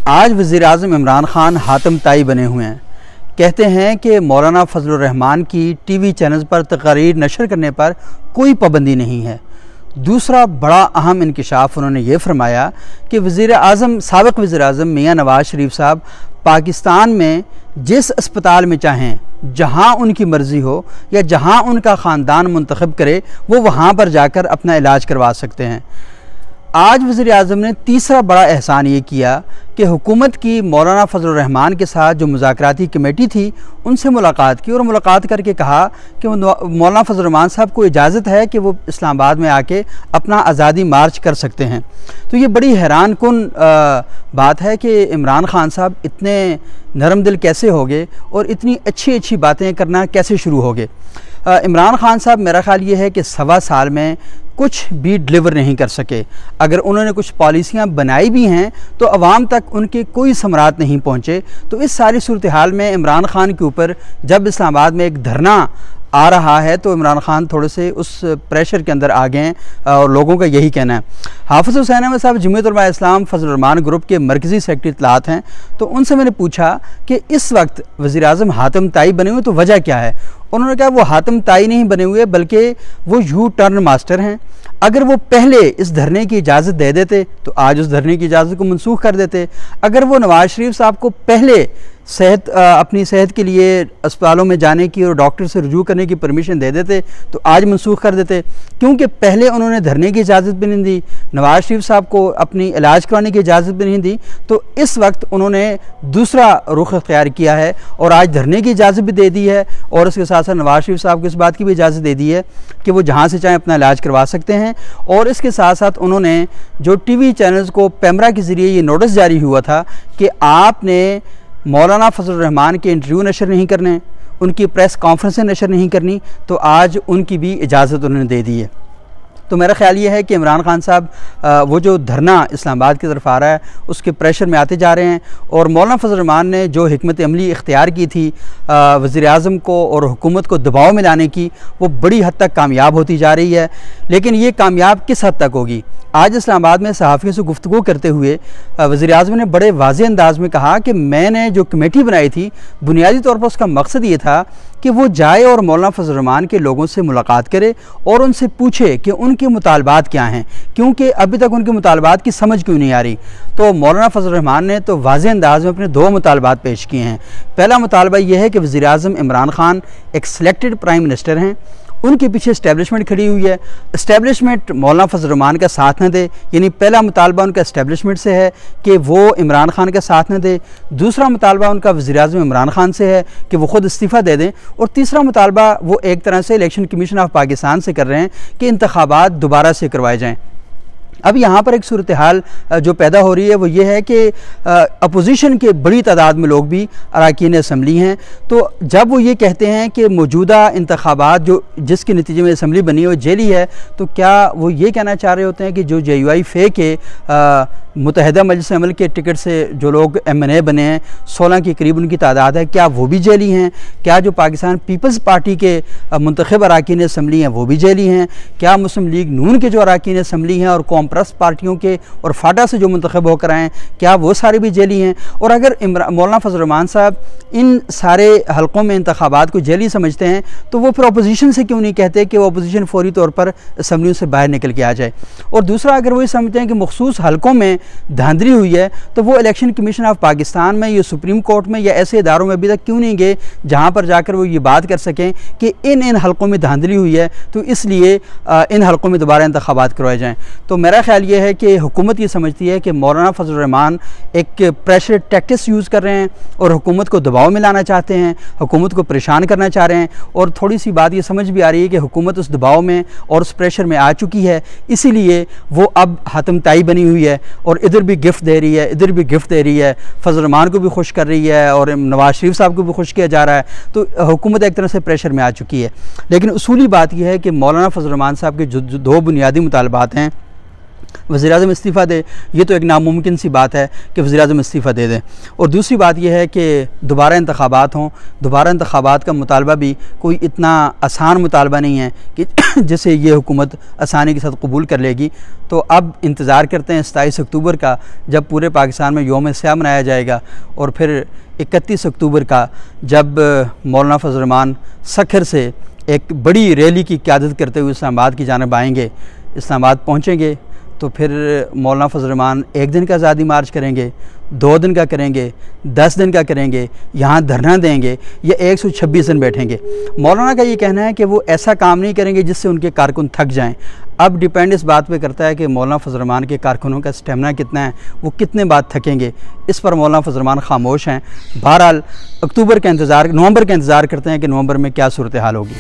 आज वज़ीर-ए-आज़म इमरान खान हातिम ताई बने हुए हैं। कहते हैं कि मौलाना फजलुर रहमान की टीवी चैनल पर तकरीर नशर करने पर कोई पाबंदी नहीं है। दूसरा बड़ा अहम इंकशाफ उन्होंने ये फरमाया कि साबिक़ वज़ीर-ए-आज़म मियाँ नवाज़ शरीफ साहब पाकिस्तान में जिस अस्पताल में चाहें, जहां उनकी मर्ज़ी हो या जहां उनका ख़ानदान मुंतखब करे, वो वहां पर जाकर अपना इलाज करवा सकते हैं। आज वज़ीर-ए-आज़म ने तीसरा बड़ा एहसान ये किया कि हुकूमत की मौलाना फजलुर रहमान के साथ जो मुज़ाकराती कमेटी थी उनसे मुलाकात की और मुलाकात करके कहा कि मौलाना फजलुर रहमान साहब को इजाज़त है कि वो इस्लामाबाद में आके अपना आज़ादी मार्च कर सकते हैं। तो ये बड़ी हैरान कुन बात है कि इमरान खान साहब इतने नरम दिल कैसे हो गए और इतनी अच्छी अच्छी बातें करना कैसे शुरू हो गए। इमरान खान साहब, मेरा ख़्याल ये है कि 1.25 साल में कुछ भी डिलीवर नहीं कर सके। अगर उन्होंने कुछ पॉलिसियाँ बनाई भी हैं तो आवाम तक उनके कोई समरात नहीं पहुँचे। तो इस सारी सूरत हाल में इमरान खान के ऊपर जब इस्लामाबाद में एक धरना आ रहा है तो इमरान खान थोड़े से उस प्रेशर के अंदर आ गए हैं और लोगों का यही कहना है। हाफिज़ हुसैन अहमद साहब जमीयत उलमा इस्लाम फजलुर रहमान ग्रुप के मरकज़ी सेक्रेटरी इत्तलात हैं, तो उनसे मैंने पूछा कि इस वक्त वज़ीर-ए-आज़म हातिम ताई बने हुए तो वजह क्या है। उन्होंने कहा वो हातिम ताई नहीं बने हुए बल्कि वो यू टर्न मास्टर हैं। अगर वो पहले इस धरने की इजाज़त दे देते तो आज उस धरने की इजाज़त को मनसूख कर देते। अगर वो नवाज़ शरीफ साहब को पहले अपनी सेहत के लिए अस्पतालों में जाने की और डॉक्टर से रुजू करने की परमिशन दे देते तो आज मनसूख कर देते। क्योंकि पहले उन्होंने धरने की इजाज़त भी नहीं दी, नवाज़ शरीफ साहब को अपनी इलाज कराने की इजाज़त भी नहीं दी, तो इस वक्त उन्होंने दूसरा रुख इख्तियार किया है और आज धरने की इजाज़त भी दे दी है और उसके साथ साथ नवाज़ शरीफ साहब को इस बात की भी इजाज़त दे दी है कि वो जहाँ से चाहें अपना इलाज करवा सकते हैं। और इसके साथ साथ उन्होंने जो टीवी चैनल्स को पैमरा के ज़रिए ये नोटिस जारी हुआ था कि आपने मौलाना फजलुर रहमान के इंटरव्यू नशर नहीं करने, उनकी प्रेस कॉन्फ्रेंसें नशर नहीं करनी, तो आज उनकी भी इजाज़त उन्होंने दे दी है। तो मेरा ख्याल ये है कि इमरान खान साहब वो जो धरना इस्लामाबाद की तरफ आ रहा है उसके प्रेशर में आते जा रहे हैं और मौलाना फजलुर रहमान ने जो हिकमत अमली इख्तियार की थी वज़ीर-ए-आज़म को और हुकूमत को दबाव में लाने की, वो बड़ी हद तक कामयाब होती जा रही है। लेकिन ये कामयाब किस हद तक होगी। आज इस्लामाबाद में सहाफ़ियों से गुफ्तगू करते हुए वज़ीर-ए-आज़म ने बड़े वाज़ेह अंदाज़ में कहा कि मैंने जो कमेटी बनाई थी बुनियादी तौर पर उसका मकसद ये था कि वो जाए और मौलाना फजलुर रहमान के लोगों से मुलाकात करे और उनसे पूछे कि उनके मुतालबात क्या हैं, क्योंकि अभी तक उनके मुतालबात की समझ क्यों नहीं आ रही। तो मौलाना फजलुर रहमान ने तो वाज़ेह अंदाज़ में अपने 2 मुतालबात पेश किए हैं। पहला मुतालबा यह है कि वज़ीर-ए-आज़म इमरान खान एक सिलेक्टेड प्राइम मिनिस्टर हैं, उनके पीछे इस्टेब्लिशमेंट खड़ी हुई है, इस्टेब्लिशमेंट मौलाना फजलुर रहमान का साथ न दे। यानी पहला मुतालबा उनका इस्टेब्लिशमेंट से है कि वो इमरान खान का साथ न दे। दूसरा मुतालबा उनका वज़ीर-ए-आज़म इमरान खान से है कि वो ख़ुद इस्तीफ़ा दे दें। और तीसरा मुतालबा वो एक तरह से इलेक्शन कमीशन ऑफ पाकिस्तान से कर रहे हैं कि इंतखाबात दोबारा से करवाए जाएँ। अब यहाँ पर एक सूरत हाल जो पैदा हो रही है वो ये है कि अपोजिशन के बड़ी तादाद में लोग भी अरकान असम्बली हैं। तो जब वो ये कहते हैं कि मौजूदा इंतखाबात जो जिसके नतीजे में असम्बली बनी है वो जेली है, तो क्या वो ये कहना चाह रहे होते हैं कि जो JUI फे के मुत्तहिदा मजलिस अमल के टिकट से जो लोग MNA बने हैं 16 के करीब उनकी तादाद है, क्या वो भी जेली हैं? क्या जो पाकिस्तान पीपल्स पार्टी के मुंतखब अरकान असम्बली हैं वो भी जेली हैं? क्या मुस्लिम लीग नून के जो अरकान असम्बली हैं और कौम परस्त पार्टियों के और फाटा से जो मुंतखब होकर आए हैं क्या वो सारे भी जेली हैं? और अगर मौलाना फजलुर रहमान साहब इन सारे हलकों में इंतखाबात को जेली समझते हैं तो वो फिर अपोजिशन से क्यों नहीं कहते कि वो अपोजिशन फौरी तौर पर असम्बलियों से बाहर निकल के आ जाए। और दूसरा, अगर वो ये समझते हैं कि मखसूस हलकों में धांधली हुई है तो वो इलेक्शन कमीशन ऑफ पाकिस्तान में या सुप्रीम कोर्ट में या ऐसे इदारों में अभी तक क्यों नहीं गए जहाँ पर जाकर वो ये बात कर सकें कि इन हलकों में धांधली हुई है तो इसलिए इन हलकों में दोबारा इंतखाबात करवाए जाएँ। तो मेरा ख्याल ये है कि हुकूमत ये समझती है कि मौलाना फजलुर रहमान एक प्रेशर टैक्टिक्स यूज़ कर रहे हैं और हुकूमत को दबाव में लाना चाहते हैं, हुकूमत को परेशान करना चाह रहे हैं। और थोड़ी सी बात ये समझ भी आ रही है कि हुकूमत उस दबाव में और उस प्रेशर में आ चुकी है, इसीलिए वो अब हातिम ताई बनी हुई है और इधर भी गिफ्ट दे रही है, इधर भी गिफ्ट दे रही है, फजलुर रहमान को भी खुश कर रही है और नवाज़ शरीफ साहब को भी खुश किया जा रहा है। तो हुकूमत एक तरह से प्रेशर में आ चुकी है। लेकिन उसूली बात यह है कि मौलाना फजलुर रहमान साहब के जो 2 बुनियादी मुतालबात हैं वज़ीर-ए-आज़म इस्तीफ़ा दे, ये तो एक नामुमकिन सी बात है कि वज़ीर-ए-आज़म इस्तीफ़ा दे दें। और दूसरी बात यह है कि दोबारा इंतख़ाबात हों। दोबारा इंतख़ाबात का मुतालबा भी कोई इतना आसान मुतालबा नहीं है कि जिसे ये हुकूमत आसानी के साथ कबूल कर लेगी। तो अब इंतज़ार करते हैं 27 अक्टूबर का, जब पूरे पाकिस्तान में यौम स्याह मनाया जाएगा, और फिर 31 अक्टूबर का जब मौलाना फजल रहमान सखर से एक बड़ी रैली की क़यादत करते हुए इस्लामाबाद की जानिब आएंगे, इस्लामाबाद पहुँचेंगे। तो फिर मौलाना फजल रहमान 1 दिन का आज़ादी मार्च करेंगे, 2 दिन का करेंगे, 10 दिन का करेंगे, यहाँ धरना देंगे, या 126 दिन बैठेंगे। मौलाना का ये कहना है कि वो ऐसा काम नहीं करेंगे जिससे उनके कारकुन थक जाएं। अब डिपेंड इस बात पे करता है कि मौलाना फजल रहमान के कारकुनों का स्टेमिना कितना है, वो कितने बाद थकेंगे। इस पर मौलाना फजल रहमान खामोश हैं। बहरहाल नवंबर का इंतज़ार करते हैं कि नवंबर में क्या सूरत हाल होगी।